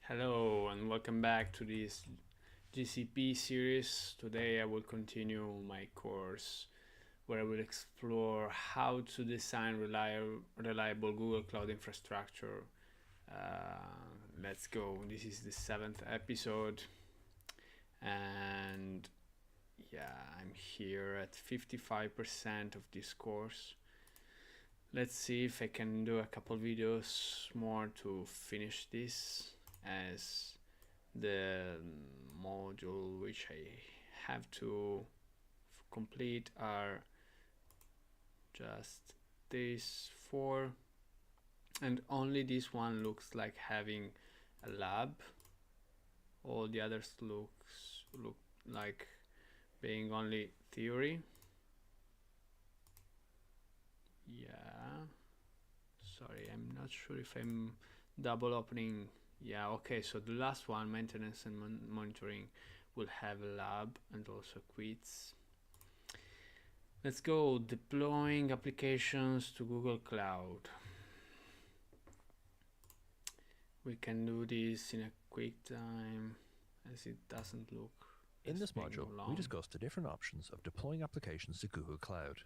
Hello and welcome back to this GCP series. Today I will continue my course where I will explore how to design reliable Google Cloud infrastructure. Let's go. This is the seventh episode, and I'm here at 55% of this course. Let's see if I can do a couple videos more to finish this, as the module which I have to complete are just these four, and only this one looks like having a lab. All the others look like being only theory. Sorry, I'm not sure if I'm double opening. Okay, so the last one, maintenance and monitoring, will have a lab and also quiz. Let's go. Deploying applications to Google Cloud. We can do this in a quick time, as it doesn't look. In this module, we discussed the different options of deploying applications to Google Cloud.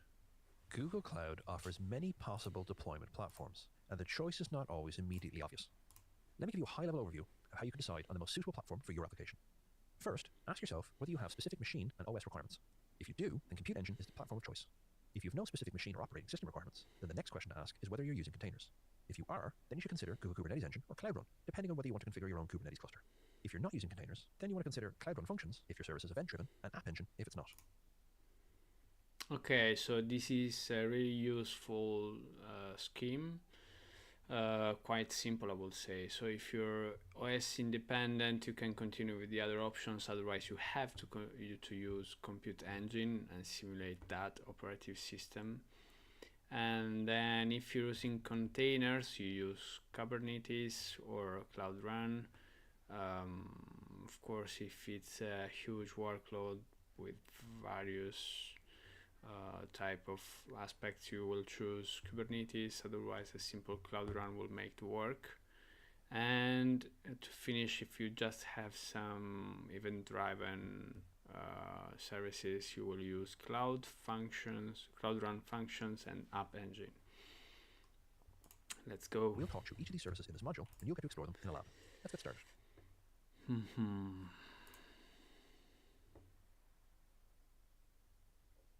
Google Cloud offers many possible deployment platforms, and the choice is not always immediately obvious. Let me give you a high-level overview of how you can decide on the most suitable platform for your application. First, ask yourself whether you have specific machine and OS requirements. If you do, then Compute Engine is the platform of choice. If you have no specific machine or operating system requirements, then the next question to ask is whether you're using containers. If you are, then you should consider Google Kubernetes Engine or Cloud Run, depending on whether you want to configure your own Kubernetes cluster. If you're not using containers, then you want to consider Cloud Run functions if your service is event-driven, and App Engine if it's not. Okay, so this is a really useful scheme. Quite simple, I would say. So if you're OS independent, you can continue with the other options. Otherwise, you have to use Compute Engine and simulate that operative system. And then if you're using containers, you use Kubernetes or Cloud Run. Of course, if it's a huge workload with various type of aspects, you will choose Kubernetes. Otherwise, a simple Cloud Run will make it work. And to finish, if you just have some event-driven services, you will use Cloud Run functions, and App Engine. Let's go. We'll talk through each of these services in this module, and you'll get to explore them in a lab. Let's get started.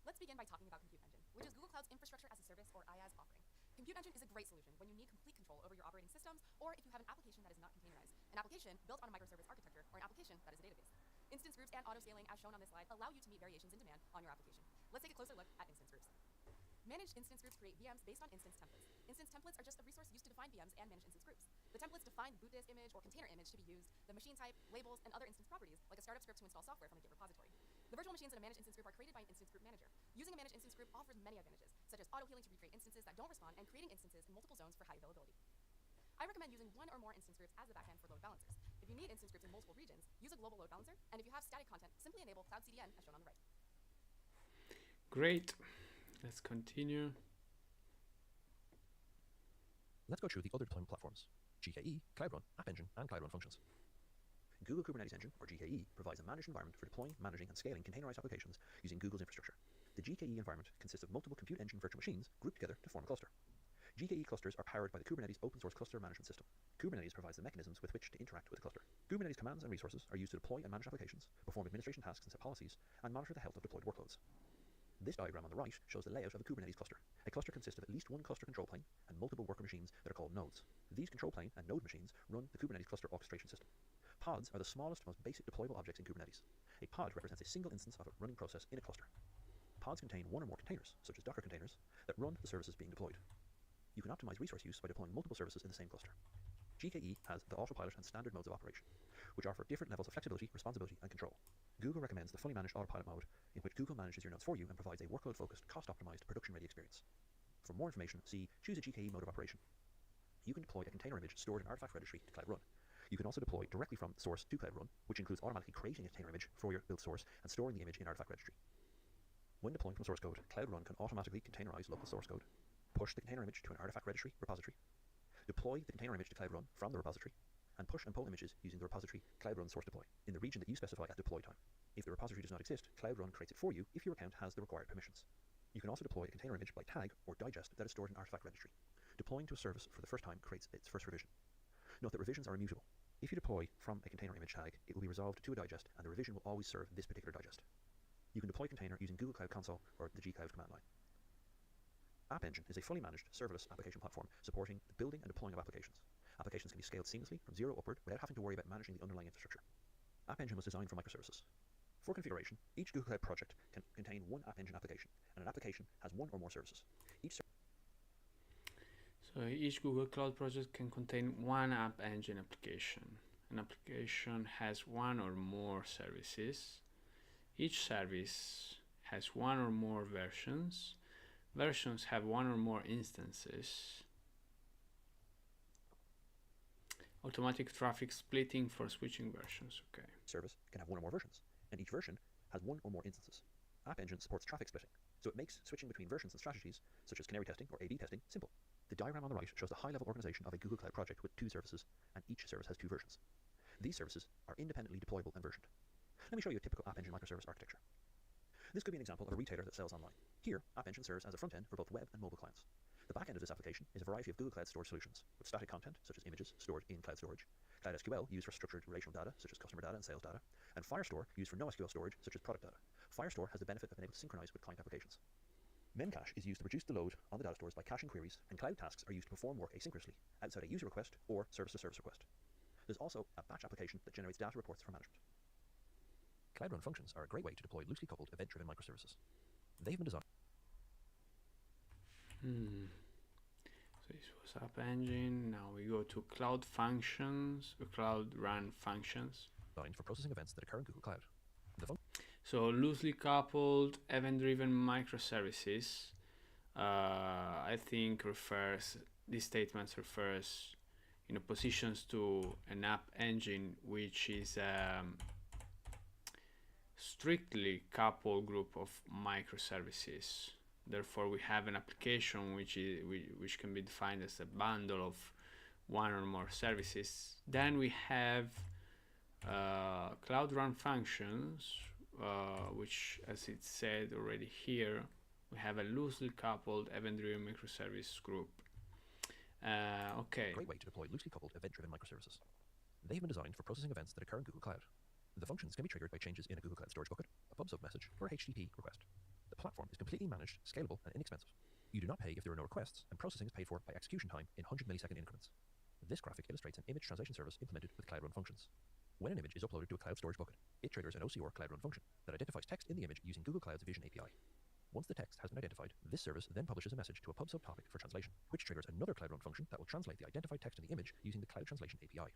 Let's begin by talking about Compute Engine, which is Google Cloud's infrastructure as a service, or IaaS, offering. Compute Engine is a great solution when you need complete control over your operating systems, or if you have an application that is not containerized, an application built on a microservice architecture, or an application that is a database. Instance groups and auto-scaling, as shown on this slide, allow you to meet variations in demand on your application. Let's take a closer look at instance groups. Managed instance groups create VMs based on instance templates. Instance templates are just a resource used to define VMs and manage instance groups. The templates define the boot disk image or container image to be used, the machine type, labels, and other instance properties, like a startup script to install software from a Git repository. The virtual machines in a managed instance group are created by an instance group manager. Using a managed instance group offers many advantages, such as auto-healing to recreate instances that don't respond and creating instances in multiple zones for high availability. I recommend using one or more instance groups as the backend for load balancers. If you need instance groups in multiple regions, use a global load balancer, and if you have static content, simply enable Cloud CDN as shown on the right. Great. Let's continue. Let's go through the other deployment platforms: GKE, Cloud Run, App Engine, and Cloud Run functions. Google Kubernetes Engine, or GKE, provides a managed environment for deploying, managing, and scaling containerized applications using Google's infrastructure. The GKE environment consists of multiple Compute Engine virtual machines grouped together to form a cluster. GKE clusters are powered by the Kubernetes open source cluster management system. Kubernetes provides the mechanisms with which to interact with the cluster. Kubernetes commands and resources are used to deploy and manage applications, perform administration tasks and set policies, and monitor the health of deployed workloads. This diagram on the right shows the layout of a Kubernetes cluster. A cluster consists of at least one cluster control plane and multiple worker machines that are called nodes. These control plane and node machines run the Kubernetes cluster orchestration system. Pods are the smallest, most basic deployable objects in Kubernetes. A pod represents a single instance of a running process in a cluster. Pods contain one or more containers, such as Docker containers, that run the services being deployed. You can optimize resource use by deploying multiple services in the same cluster. GKE has the autopilot and standard modes of operation, which offer different levels of flexibility, responsibility, and control. Google recommends the fully managed autopilot mode, in which Google manages your nodes for you and provides a workload-focused, cost-optimized, production-ready experience. For more information, see Choose a GKE mode of operation. You can deploy a container image stored in Artifact Registry to Cloud Run. You can also deploy directly from source to Cloud Run, which includes automatically creating a container image for your build source and storing the image in Artifact Registry. When deploying from source code, Cloud Run can automatically containerize local source code, push the container image to an Artifact Registry repository, deploy the container image to Cloud Run from the repository, and push and pull images using the repository Cloud Run source deploy in the region that you specify at deploy time. If the repository does not exist, Cloud Run creates it for you if your account has the required permissions. You can also deploy a container image by tag or digest that is stored in Artifact Registry. Deploying to a service for the first time creates its first revision. Note that revisions are immutable. If you deploy from a container image tag, it will be resolved to a digest, and the revision will always serve this particular digest. You can deploy container using Google Cloud Console or the G Cloud command line. App Engine is a fully managed serverless application platform supporting the building and deploying of applications. Applications can be scaled seamlessly from zero upward without having to worry about managing the underlying infrastructure. App Engine was designed for microservices. For configuration, each Google Cloud project can contain one App Engine application, and an application has one or more services. So each Google Cloud project can contain one App Engine application. An application has one or more services. Each service has one or more versions. Versions have one or more instances. Automatic traffic splitting for switching versions. Okay. Service can have one or more versions, and each version has one or more instances. App Engine supports traffic splitting, so it makes switching between versions and strategies, such as canary testing or A/B testing, simple. The diagram on the right shows the high-level organization of a Google Cloud project with 2 services, and each service has 2 versions. These services are independently deployable and versioned. Let me show you a typical App Engine microservice architecture. This could be an example of a retailer that sells online. Here, App Engine serves as a front end for both web and mobile clients. The back end of this application is a variety of Google Cloud storage solutions, with static content, such as images, stored in cloud storage, Cloud SQL used for structured relational data, such as customer data and sales data, and Firestore used for NoSQL storage, such as product data. Firestore has the benefit of being able to synchronize with client applications. Memcache is used to reduce the load on the data stores by caching queries, and cloud tasks are used to perform work asynchronously, outside a user request or service-to-service request. There's also a batch application that generates data reports for management. Cloud Run functions are a great way to deploy loosely coupled event-driven microservices. They've been designed. So this was App Engine. Now we go to Cloud Functions, Cloud Run Functions. For processing events that occur in Google Cloud. So loosely coupled event-driven microservices, I think this statement refers in oppositions to an App Engine, which is strictly coupled group of microservices. Therefore, we have an application which can be defined as a bundle of one or more services. Then we have Cloud Run Functions, which, as it said already here, we have a loosely coupled event-driven microservice group. Okay. Great way to deploy loosely coupled event-driven microservices. They've been designed for processing events that occur in Google Cloud. The functions can be triggered by changes in a Google Cloud storage bucket, a pub sub message, or a HTTP request. The platform is completely managed, scalable, and inexpensive. You do not pay if there are no requests, and processing is paid for by execution time in 100 millisecond increments. This graphic illustrates an image translation service implemented with Cloud Run functions. When an image is uploaded to a cloud storage bucket, it triggers an OCR Cloud Run function that identifies text in the image using Google Cloud's Vision API. Once the text has been identified, this service then publishes a message to a pub sub topic for translation, which triggers another Cloud Run function that will translate the identified text in the image using the Cloud Translation API.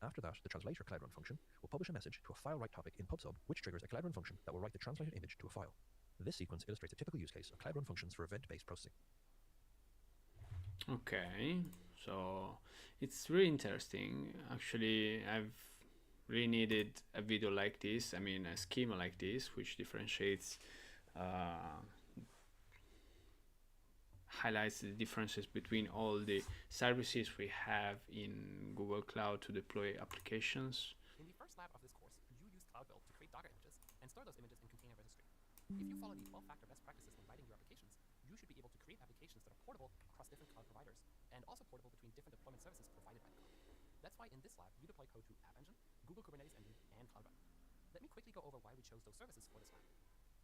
After that, the translator Cloud Run function will publish a message to a file write topic in PubSub, which triggers a Cloud Run function that will write the translated image to a file. This sequence illustrates a typical use case of Cloud Run functions for event-based processing. Okay, so it's really interesting. Actually, I've really needed a video like this, a schema like this, which differentiates, highlights the differences between all the services we have in Google Cloud to deploy applications. In the first lab of this course, you use Cloud Build to create Docker images and store those images in container registry. If you follow the 12-factor best practices when writing your applications, you should be able to create applications that are portable across different cloud providers and also portable between different deployment services provided by the cloud. That's why in this lab, you deploy code to App Engine, Google Kubernetes Engine, and Cloud Run. Let me quickly go over why we chose those services for this lab.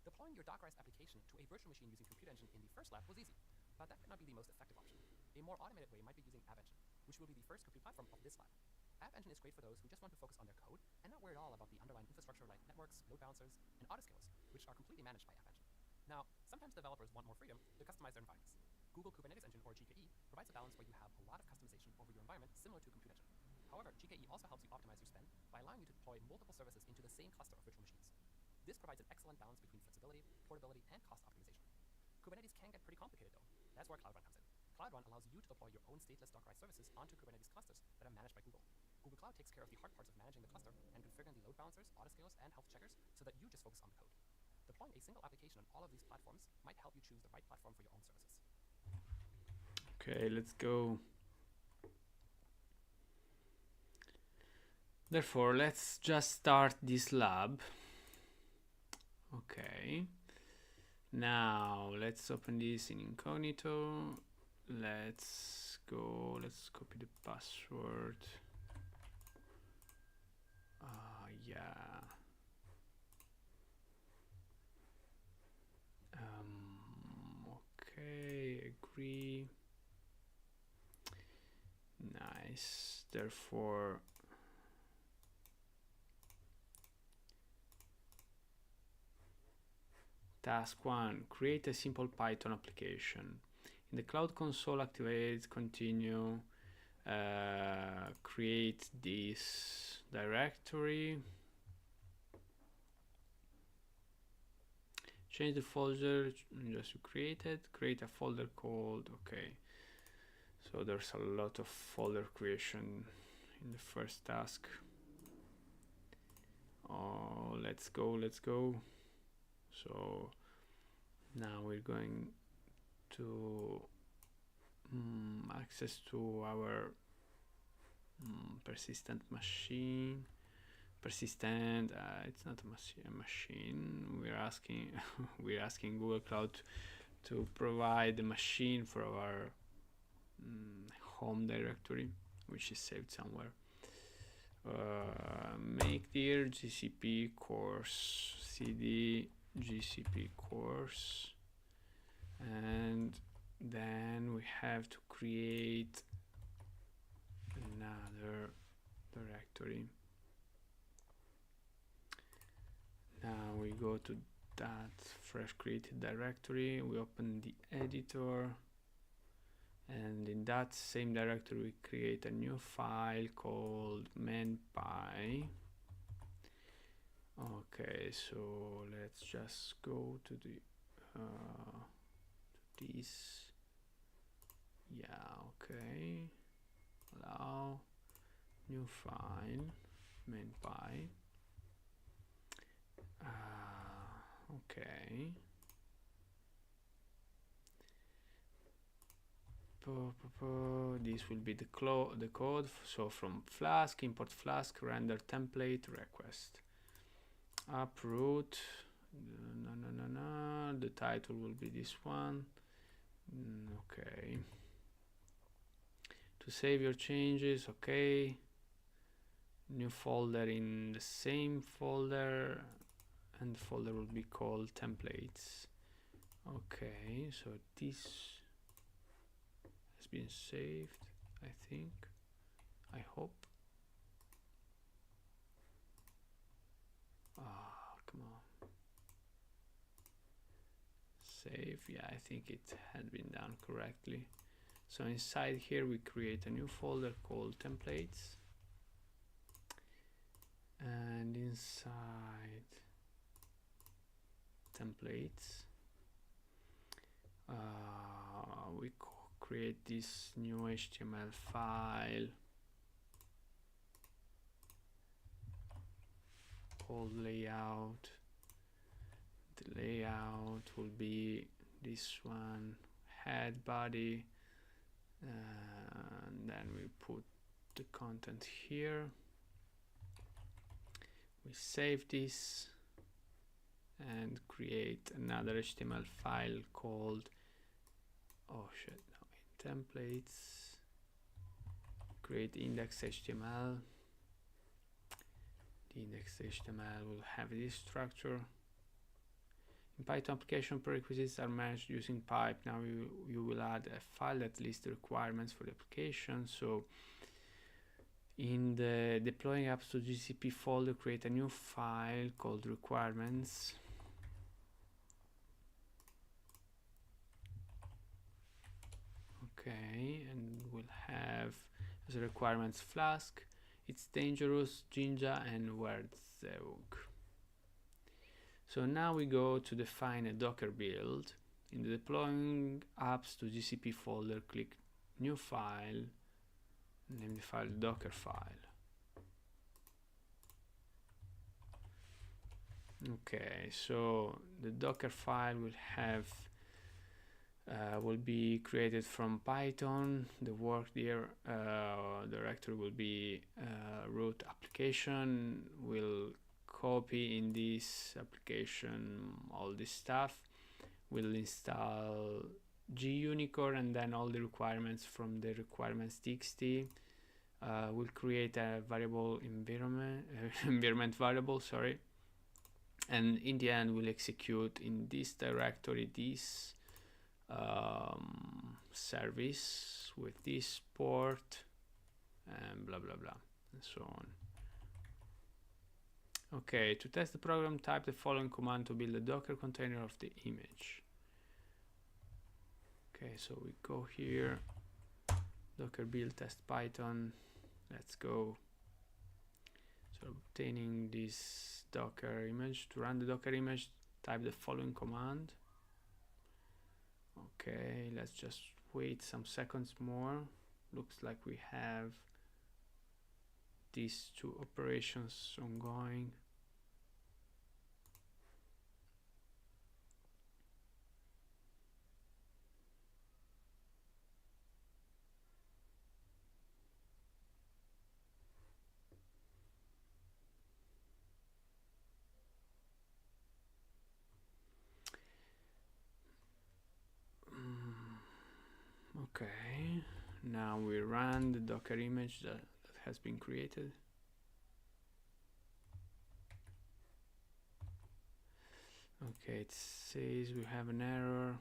Deploying your Dockerized application to a virtual machine using Compute Engine in the first lab was easy, but that could not be the most effective option. A more automated way might be using App Engine, which will be the first complete platform of this lab. App Engine is great for those who just want to focus on their code and not worry at all about the underlying infrastructure like networks, load balancers, and autoscalers, which are completely managed by App Engine. Now, sometimes developers want more freedom to customize their environments. Google Kubernetes Engine, or GKE, provides a balance where you have a lot of customization over your environment similar to Compute Engine. However, GKE also helps you optimize your spend by allowing you to deploy multiple services into the same cluster of virtual machines. This provides an excellent balance between flexibility, portability, and cost optimization. Kubernetes can get pretty complicated though. That's where Cloud Run comes in. Cloud Run allows you to deploy your own stateless Dockerized services onto Kubernetes clusters that are managed by Google. Google Cloud takes care of the hard parts of managing the cluster and configuring the load balancers, autoscalers, and health checkers so that you just focus on the code. Deploying a single application on all of these platforms might help you choose the right platform for your own services. Okay, let's go. Therefore, let's just start this lab. Okay. Now let's open this in incognito. Let's go. Let's copy the password. Yeah. Okay. Agree. Nice. Therefore, task 1, create a simple Python application. In the Cloud Console, activate, continue, create this directory, change the folder just created, create a folder called, okay. So there's a lot of folder creation in the first task. Oh, let's go. So now we're going to access to our persistent machine. Persistent, it's not a machine. We're asking Google Cloud to provide the machine for our home directory, which is saved somewhere. Make dir GCP course cd GCP course, and then we have to create another directory. Now we go to that fresh created directory, we open the editor, and in that same directory we create a new file called manpy. Okay, so let's just go to the this. Yeah, okay. Allow new file manpy. Okay. This will be the code. So from Flask, import Flask, render template request. Uproot. No. The title will be this one. Okay. To save your changes, okay. New folder in the same folder, and the folder will be called templates. Okay, so this has been saved, I think. I hope. Come on. Save. Yeah, I think it had been done correctly. So inside here we create a new folder called templates, and inside templates we create this new HTML file called layout. The layout will be this one, head, body, and then we put the content here. We save this and create another HTML file called, in templates, create index.html. The index.html will have this structure. In Python, application prerequisites are managed using pipe. Now you will add a file that lists the requirements for the application. So in the deploying apps to GCP folder, create a new file called requirements. Okay, and we'll have as a requirements Flask, it's dangerous, Jinja, and Wertzug. So now we go to define a Docker build. In the deploying apps to GCP folder, click new file, name the file Docker file. Okay, so the Docker file will have will be created from Python. The work there directory will be root application. We'll copy in this application all this stuff. We'll install GUnicore and then all the requirements from the requirements txt. We'll create a variable environment variable, sorry, and in the end we'll execute in this directory this service with this port and blah blah blah and so on. Okay, to test the program, type the following command to build a Docker container of the image. Okay, so we go here, docker build test python, let's go. So obtaining this Docker image, to run the Docker image, type the following command. Okay, let's just wait some seconds more. Looks like we have these two operations ongoing. Okay, now we run the Docker image that has been created. Okay, it says we have an error.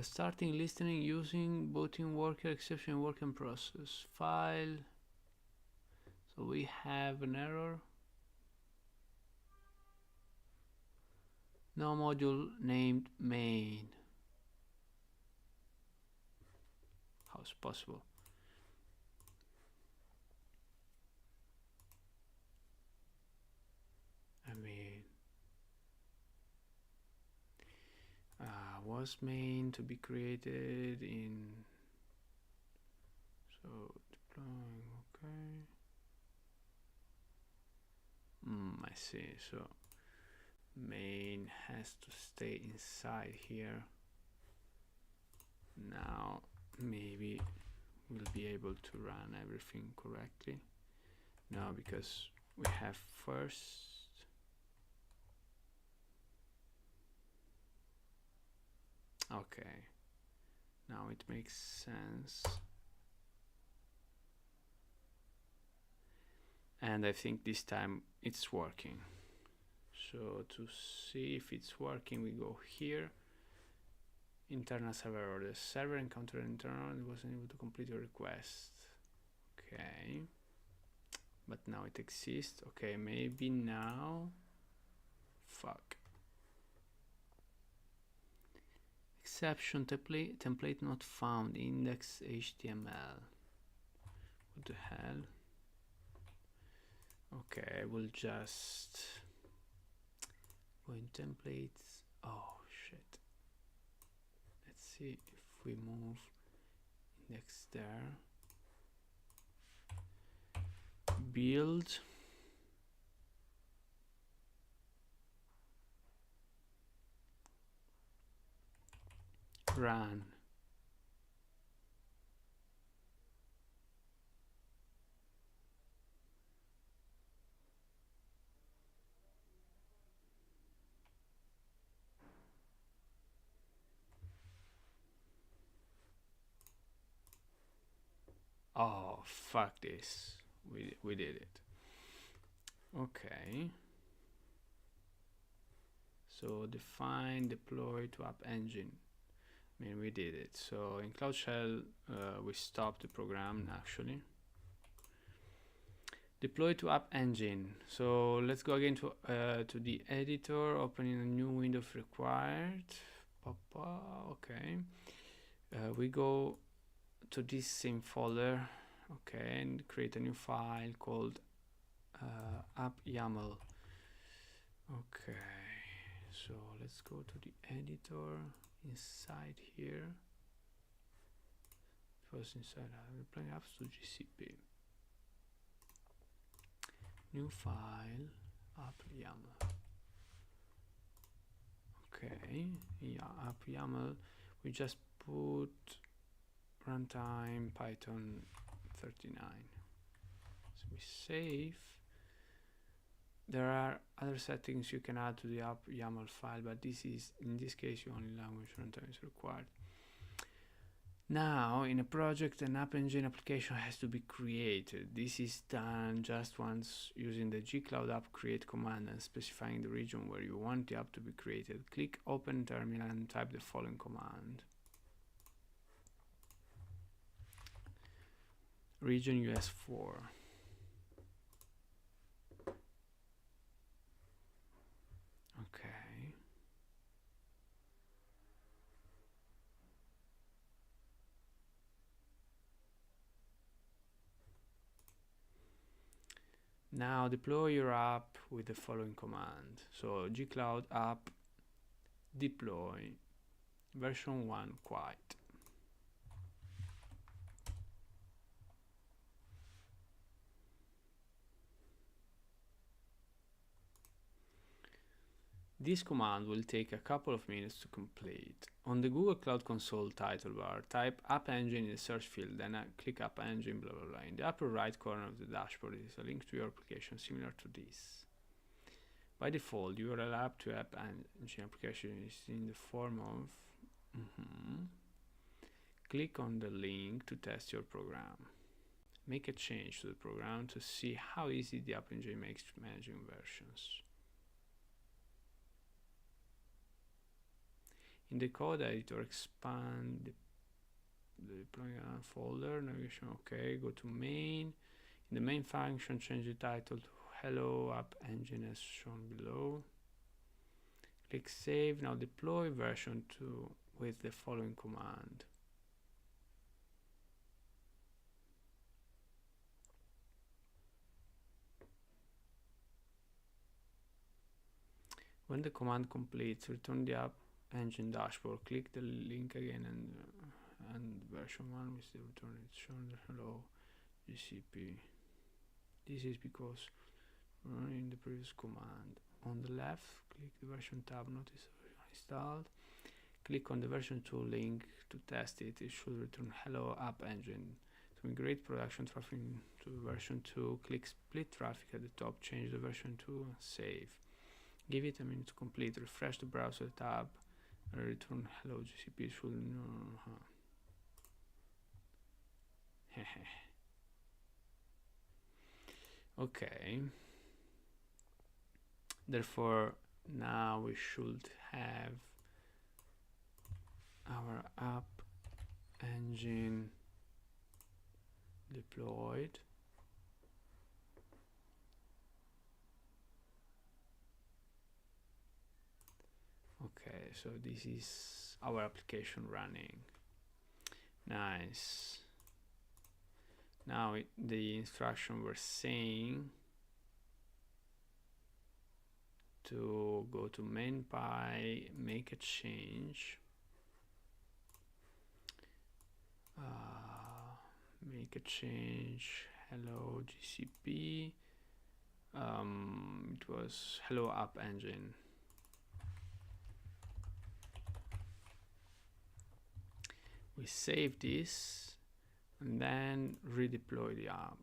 Starting listening using booting worker exception work in process file. So we have an error. No module named main. How's possible? I mean, was main to be created in, so deploying, okay. I see, so main has to stay inside here. Now maybe we'll be able to run everything correctly. No, because we have first. Okay, now it makes sense. And I think this time it's working. So to see if it's working, we go here. Internal server error. The server encountered internal and wasn't able to complete your request. Okay. But now it exists. Okay, maybe now. Fuck. Exception template not found. Index HTML. What the hell? Okay, we'll just go in templates. Oh shit. Let's see if we move index there. Build. Run. Oh, fuck this. We did it. Okay. So define deploy to App Engine. I mean, we did it. So in Cloud Shell, we stopped the program actually. Deploy to App Engine. So let's go again to the editor, opening a new window if required. Okay. We go to this same folder, okay, and create a new file called app YAML. Okay, so let's go to the editor inside here. First inside deploying apps to GCP. New file, app YAML. Okay, yeah, app YAML. We just put runtime Python 39. So we save. There are other settings you can add to the app YAML file, but this is, in this case, the only language runtime is required. Now, in a project, an App Engine application has to be created. This is done just once using the gcloud app create command and specifying the region where you want the app to be created. Click Open Terminal and type the following command. Region US4. Okay. Now deploy your app with the following command. So gcloud app deploy version 1 quite. This command will take a couple of minutes to complete. On the Google Cloud Console title bar, type App Engine in the search field, then click App Engine, blah blah blah. In the upper right corner of the dashboard is a link to your application similar to this. By default, URL app to App Engine application is in the form of click on the link to test your program. Make a change to the program to see how easy the App Engine makes managing versions. In the code editor, expand the deploying folder, navigation OK, go to main. In the main function, change the title to Hello App Engine as shown below. Click Save. Now deploy version 2 with the following command. When the command completes, return the App Engine dashboard. Click the link again and version 1 with the return. It's shown hello GCP. This is because we're running the previous command. On the left, click the version tab. Notice the version installed. Click on the version 2 link to test it. It should return hello App Engine. To migrate production traffic to version 2, click split traffic at the top. Change the version 2 and save. Give it a minute to complete. Refresh the browser tab. Return hello GCP should okay. Therefore, now we should have our App Engine deployed. Okay, so this is our application running. Nice. Now the instruction we're saying to go to main.py, make a change, hello GCP, it was hello App Engine. We save this and then redeploy the app.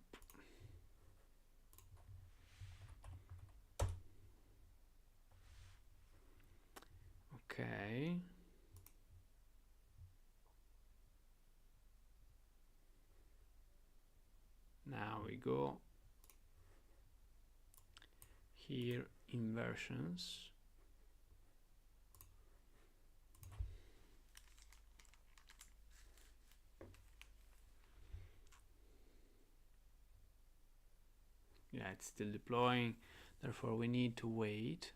Okay. Now we go here in versions. Yeah, it's still deploying, therefore we need to wait.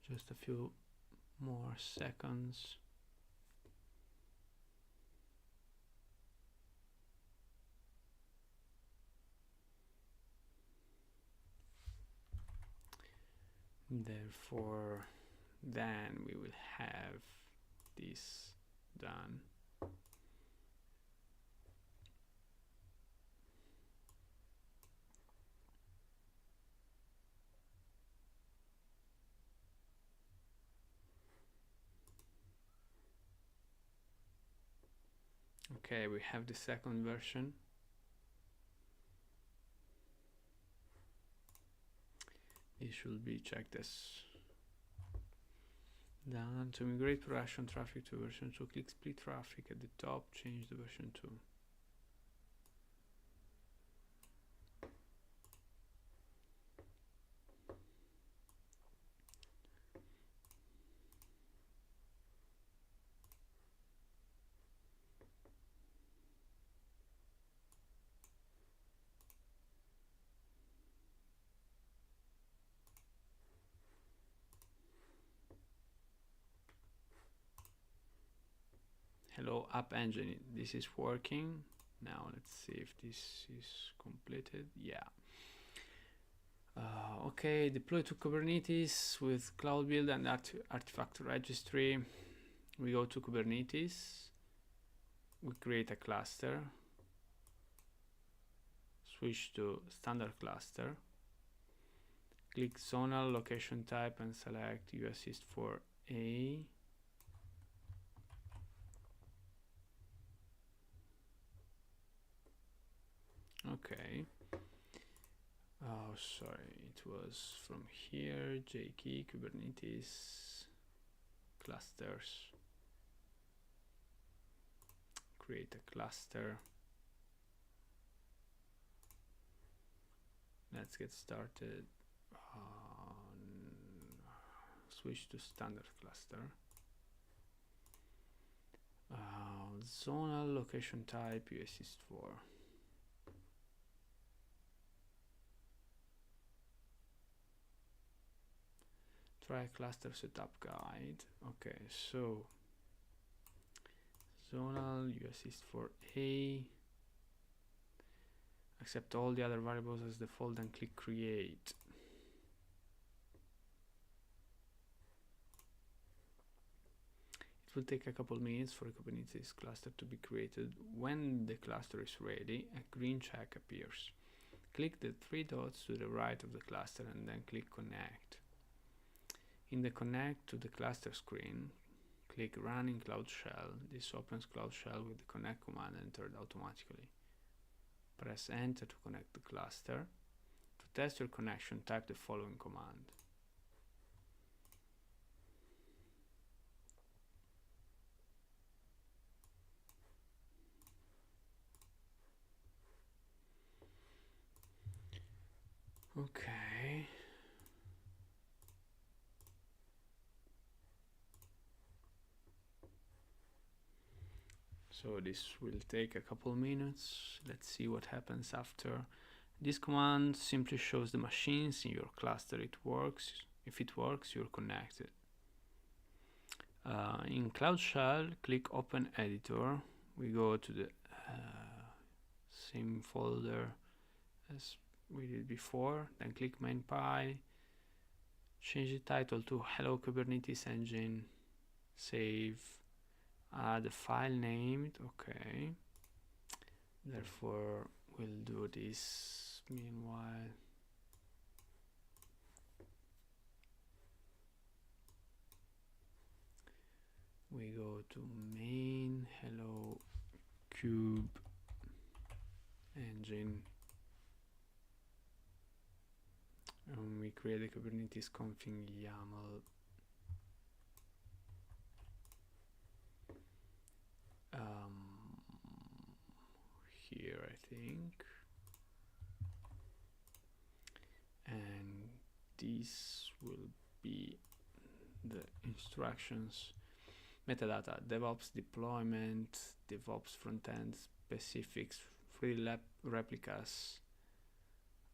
Just a few more seconds. Therefore, then we will have this done. Okay, we have the second version. It should be checked as done. To migrate production traffic to version 2, click split traffic at the top, change the version 2. Hello App Engine, this is working. Now let's see if this is completed. Yeah. Okay, deploy to Kubernetes with Cloud Build and Artifact Registry. We go to Kubernetes. We create a cluster. Switch to standard cluster. Click zonal location type and select uAssist for A. Okay. Oh, sorry, it was from here, JKey, Kubernetes, clusters, create a cluster. Let's get started. Switch to standard cluster. Zonal location type, uAssist 4. Try cluster setup guide. Okay, so zonal uAssist for A. Accept all the other variables as default and click create. It will take a couple minutes for a Kubernetes cluster to be created. When the cluster is ready, a green check appears. Click the three dots to the right of the cluster and then click connect. In the connect to the cluster screen, click run in Cloud Shell. This opens Cloud Shell with the connect command entered automatically. Press enter to connect the cluster. To test your connection, type the following command. Okay. So this will take a couple minutes. Let's see what happens after. This command simply shows the machines in your cluster. It works. If it works, you're connected. In Cloud Shell, click Open Editor. We go to the same folder as we did before. Then click MainPy. Change the title to Hello Kubernetes Engine. Save. Add a file named. Okay. Therefore, we'll do this meanwhile. We go to main hello kube engine and we create a Kubernetes config YAML. Here I think, and these will be the instructions. Metadata, DevOps deployment, DevOps frontend specifics, free replicas,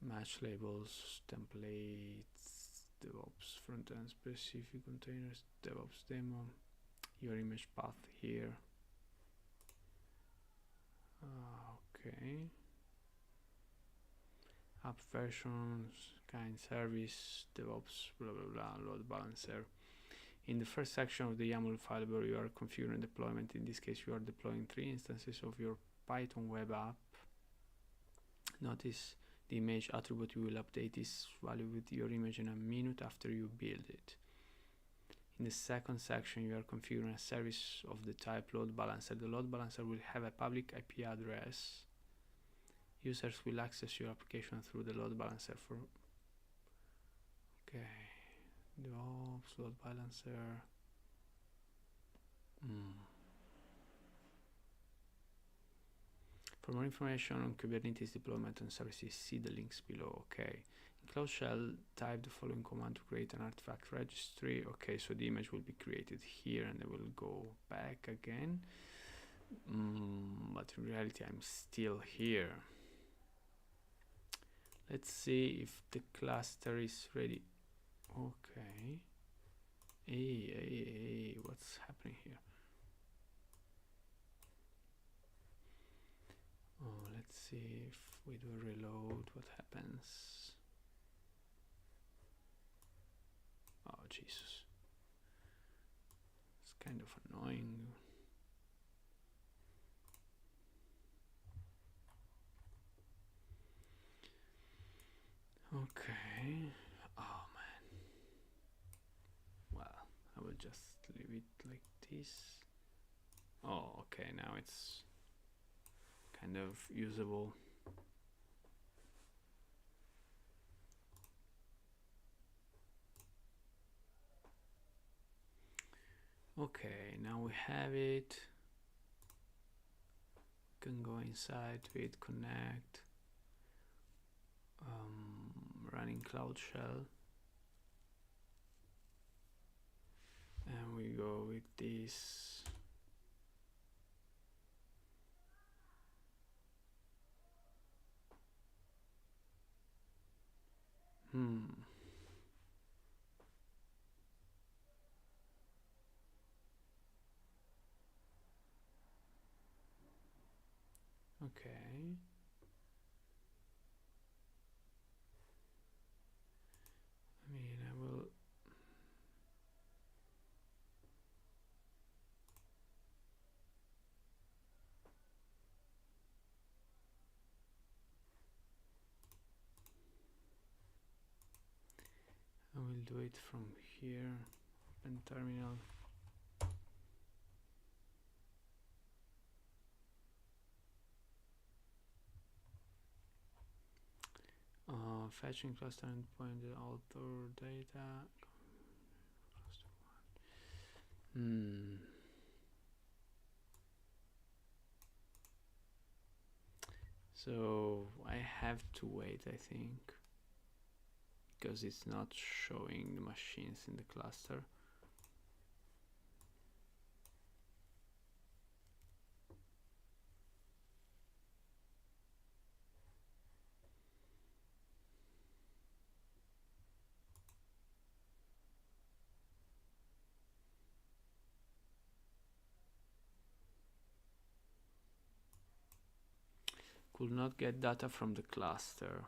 match labels, templates, DevOps frontend specific containers, DevOps demo, your image path here. Okay. app versions, kind service, DevOps, blah blah blah, load balancer. In the first section of the YAML file where you are configuring deployment, in this case you are deploying 3 instances of your Python web app. Notice the image attribute. You will update this value with your image in a minute after you build it. In the second section, you are configuring a service of the type load balancer. The load balancer will have a public IP address. Users will access your application through the load balancer for DevOps load balancer. For more information on Kubernetes deployment and services, see the links below. Okay. In Cloud Shell, type the following command to create an artifact registry. Okay, so the image will be created here and it will go back again. But in reality, I'm still here. Let's see if the cluster is ready. Okay. Hey, what's happening here? Oh, let's see if we do a reload, what happens. Oh, Jesus. It's kind of annoying. Okay. Oh, man. Well, I will just leave it like this. Oh, okay, now it's kind of usable. Okay, now we have it. Can go inside to it, connect, running Cloud Shell, and we go with this. Okay. I mean, I will. I will do it from here. Open terminal. Fetching cluster endpoint, alter data. So I have to wait, I think, because it's not showing the machines in the cluster. Could not get data from the cluster.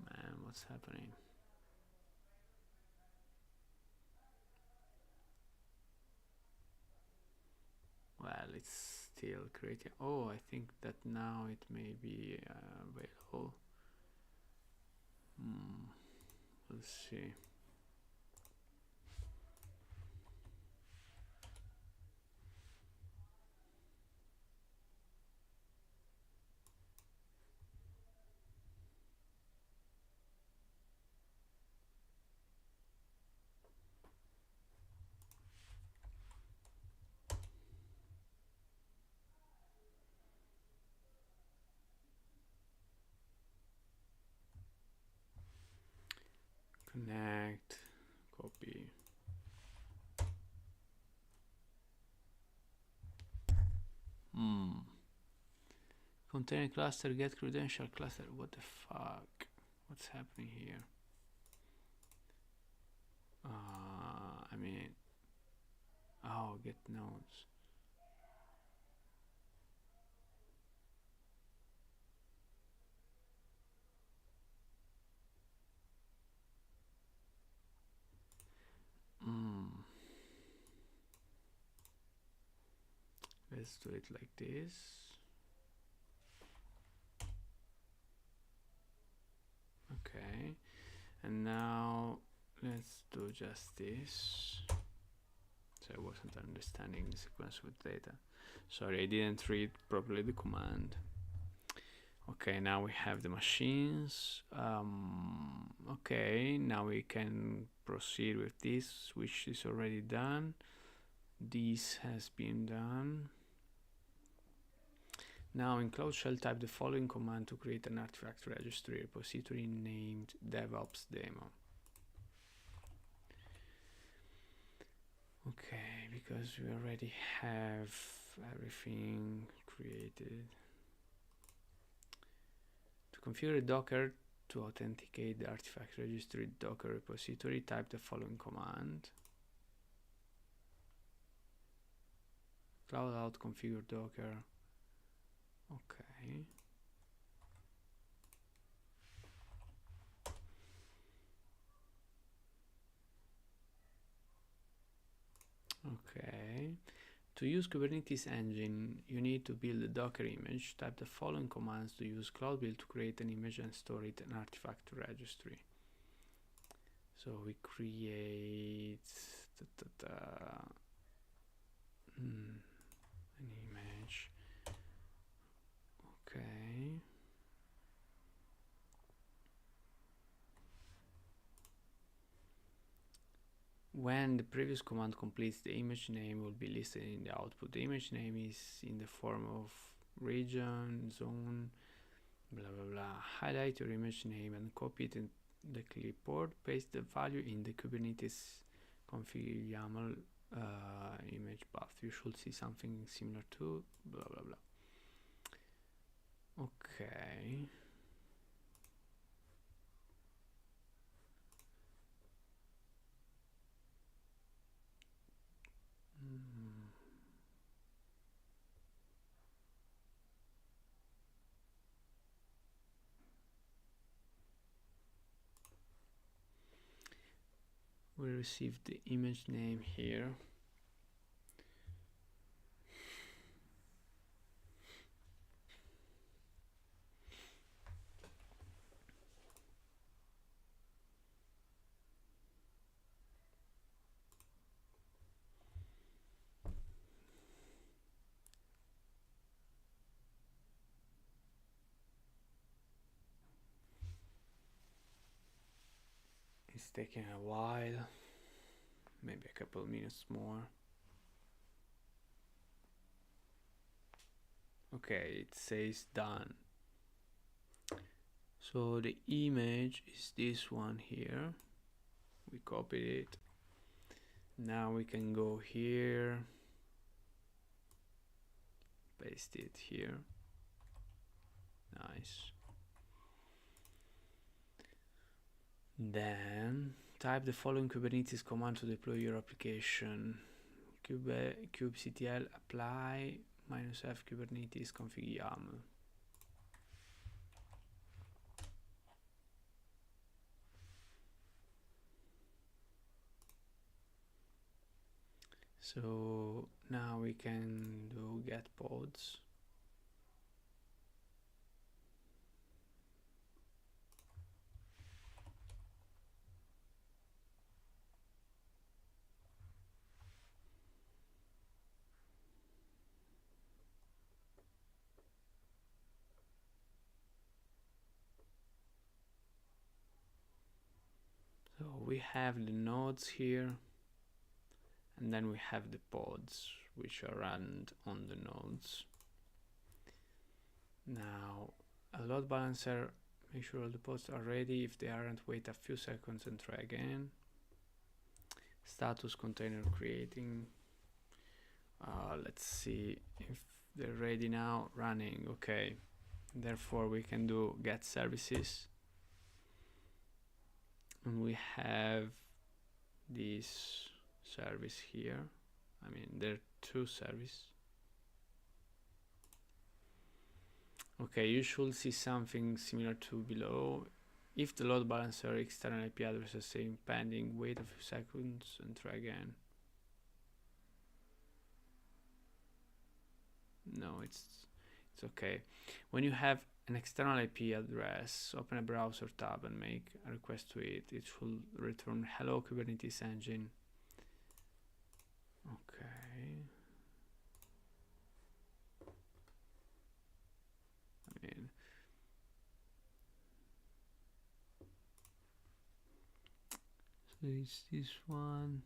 Man, what's happening? Well, it's still creating. Oh, I think that now it may be available. We'll see. Connect, copy. Container cluster, get credential cluster. What the fuck? What's happening here? I mean, oh, get nodes. let's do it like this. Okay, and now let's do just this. So I wasn't understanding the sequence with data. Sorry, I didn't read properly the command. Okay, now we have the machines. Okay, now we can proceed with this, which is already done. This has been done. Now in Cloud Shell, type the following command to create an artifact registry repository named DevOps demo. Okay, because we already have everything created. To configure Docker to authenticate the artifact registry Docker repository, type the following command. Cloud out configure Docker. Okay. Okay. To use Kubernetes engine, you need to build a Docker image. Type the following commands to use Cloud Build to create an image and store it in an artifact registry. So we create an image. Okay. When the previous command completes, the image name will be listed in the output. The image name is in the form of region, zone, blah blah blah. Highlight your image name and copy it in the clipboard. Paste the value in the Kubernetes config YAML image path. You should see something similar to blah blah blah. Okay. We received the image name here. It's taking a while, maybe a couple of minutes more. Okay, it says done. So the image is this one here. We copied it. Now we can go here, paste it here. Nice. Then type the following Kubernetes command to deploy your application. kubectl apply -f kubernetes config YAML. So now we can do get pods. So we have the nodes here, and then we have the pods which are run on the nodes. Now a load balancer, make sure all the pods are ready. If they aren't, wait a few seconds and try again. Status container creating. Let's see if they're ready now. Running. Okay, therefore we can do get services, and we have this service here. I mean, there are two services. Okay, you should see something similar to below. If the load balancer external IP address is saying pending, wait a few seconds and try again. No, it's okay. When you have an external IP address, open a browser tab and make a request to it. It should return hello Kubernetes engine. Okay. I mean, so it's this one.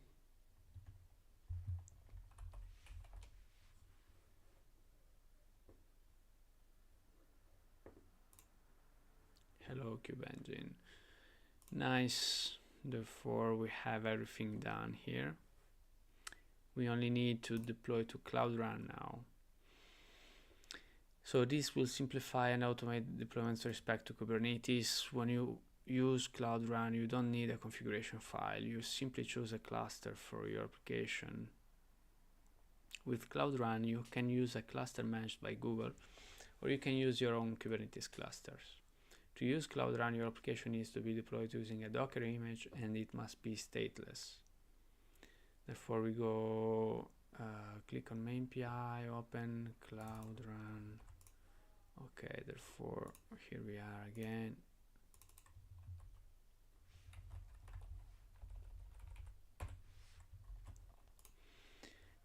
Hello Kube engine. Nice. Therefore we have everything done here. We only need to deploy to Cloud Run now. So this will simplify and automate deployments with respect to Kubernetes. When you use Cloud Run, you don't need a configuration file. You simply choose a cluster for your application. With Cloud Run, you can use a cluster managed by Google, or you can use your own Kubernetes clusters. To use Cloud Run, your application needs to be deployed using a Docker image, and it must be stateless. Therefore, we go click on main API, open Cloud Run. Okay, therefore, here we are again.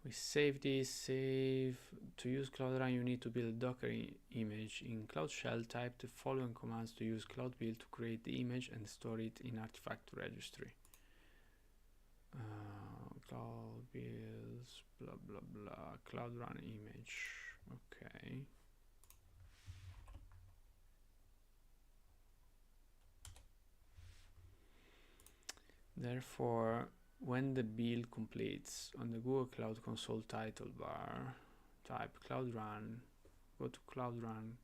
We save this, save. To use Cloud Run, you need to build a Docker image. In Cloud Shell, type the following commands to use Cloud Build to create the image and store it in artifact registry. Cloud builds, blah, blah, blah, Cloud Run image. Okay. Therefore, when the build completes, on the Google Cloud Console title bar, type Cloud Run, go to Cloud Run,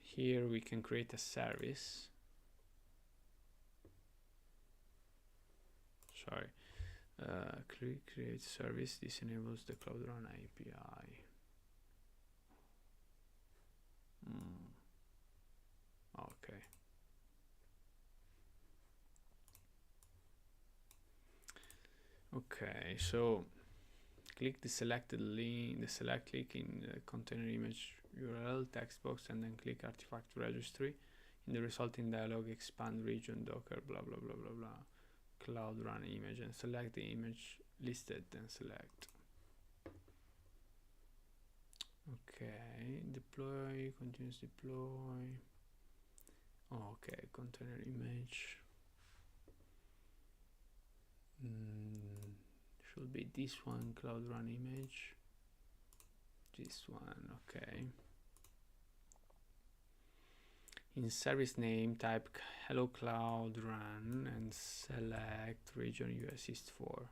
here we can create a service. Sorry, create service. This enables the Cloud Run API. Okay. Okay, so click the selected link, the select link in the container image URL text box, and then click artifact registry. In the resulting dialog, expand region docker blah blah blah blah blah Cloud Run image, and select the image listed, then select. Okay, deploy, continuous deploy. Okay, container image. Should be this one, Cloud Run image. This one, okay. In service name, type hello Cloud Run and select region US East 4.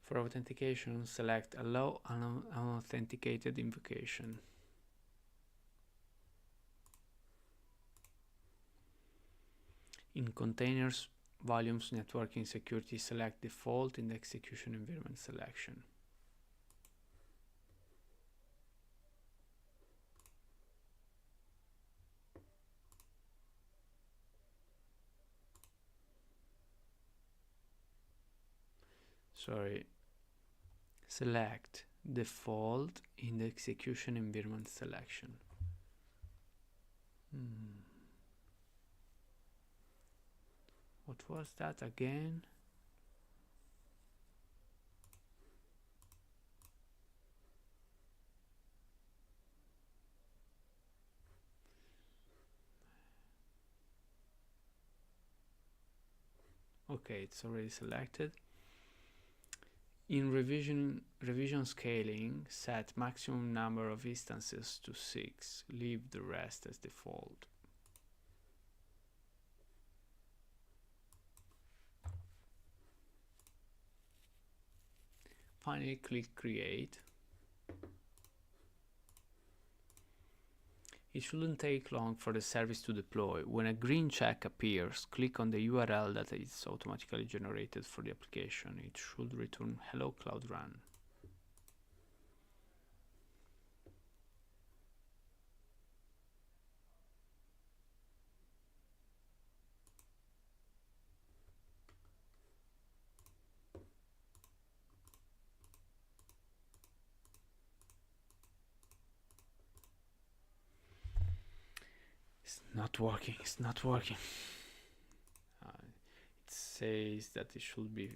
For authentication, select allow unauthenticated invocation. In containers, volumes, networking, security, select default in the execution environment selection. Sorry. Select default in the execution environment selection. What was that again? Okay, it's already selected. In revision scaling, set maximum number of instances to 6. Leave the rest as default. Finally, click create. It shouldn't take long for the service to deploy. When a green check appears, click on the URL that is automatically generated for the application. It should return hello Cloud Run. not working. It's not working. It says that it should be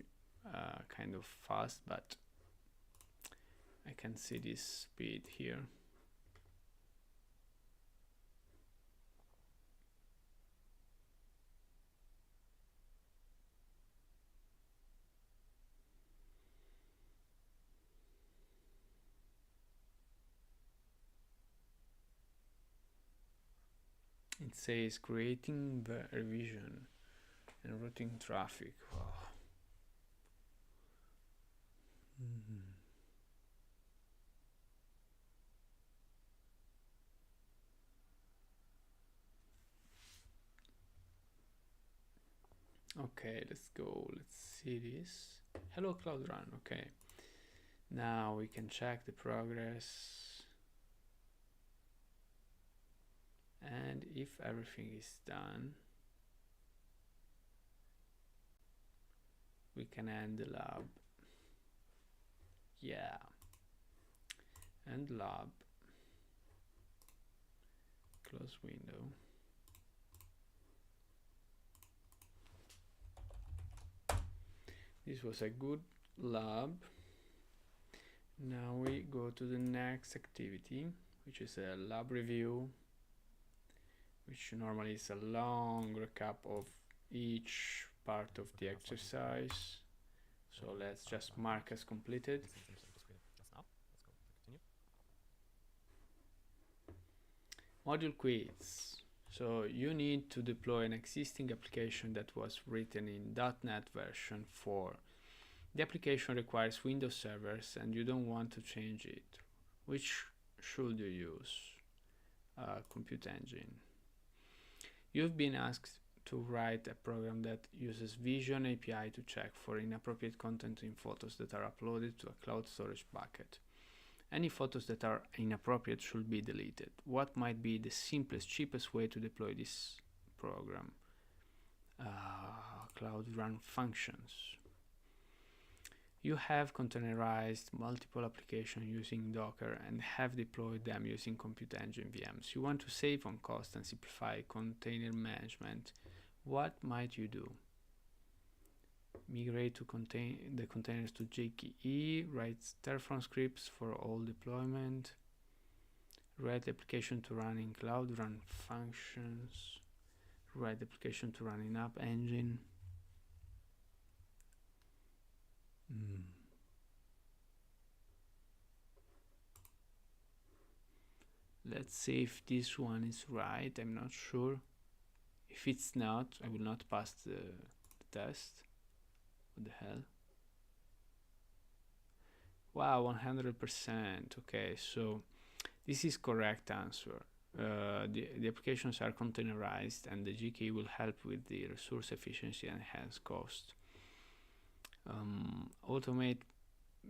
kind of fast, but I can see this speed here. It says creating the revision and routing traffic. Wow. Okay, let's go. Let's see this. Hello, Cloud Run. Okay. Now we can check the progress. And if everything is done, we can end the lab. Yeah. End lab. Close window. This was a good lab. Now we go to the next activity, which is a lab review, which normally is a long recap of each part of the exercise. So let's just mark as completed. Module quiz. So you need to deploy an existing application that was written in .NET version 4. The application requires Windows servers and you don't want to change it. Which should you use? Compute Engine. You've been asked to write a program that uses Vision API to check for inappropriate content in photos that are uploaded to a cloud storage bucket. Any photos that are inappropriate should be deleted. What might be the simplest, cheapest way to deploy this program? Cloud Run functions. You have containerized multiple applications using Docker and have deployed them using Compute Engine VMs. You want to save on cost and simplify container management. What might you do? Migrate to the containers to GKE, write Terraform scripts for all deployment, write the application to run in Cloud Run functions, write the application to run in App Engine. Let's see if this one is right. I'm not sure. If it's not, I will not pass the test. What the hell? Wow, 100%. Okay, so this is correct answer. The applications are containerized and the GKE will help with the resource efficiency and hence cost. Automate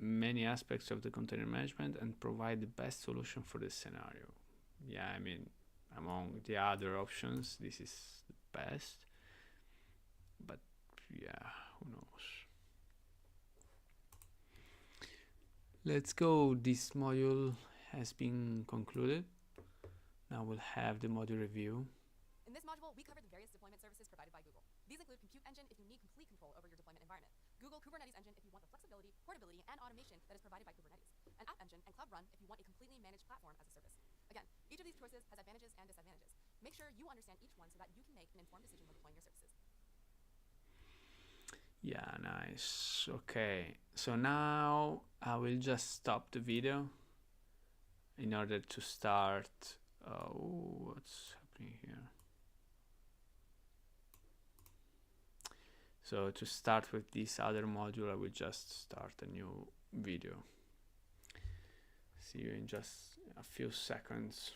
many aspects of the container management and provide the best solution for this scenario. Yeah, I mean, among the other options, this is the best. But yeah, who knows? Let's go. This module has been concluded. Now we'll have the module review. In this module, we covered the various deployment services provided by Google. These include Compute Engine if you need complete control over your deployment environment, Google Kubernetes Engine if you want the flexibility, portability, and automation that is provided by Kubernetes, and App Engine and Cloud Run if you want a completely managed platform as a service. Again, each of these choices has advantages and disadvantages. Make sure you understand each one so that you can make an informed decision when deploying your services. Yeah, nice. Okay, so now I will just stop the video in order to start. What's happening here? So to start with this other module, I will just start a new video. See you in just a few seconds.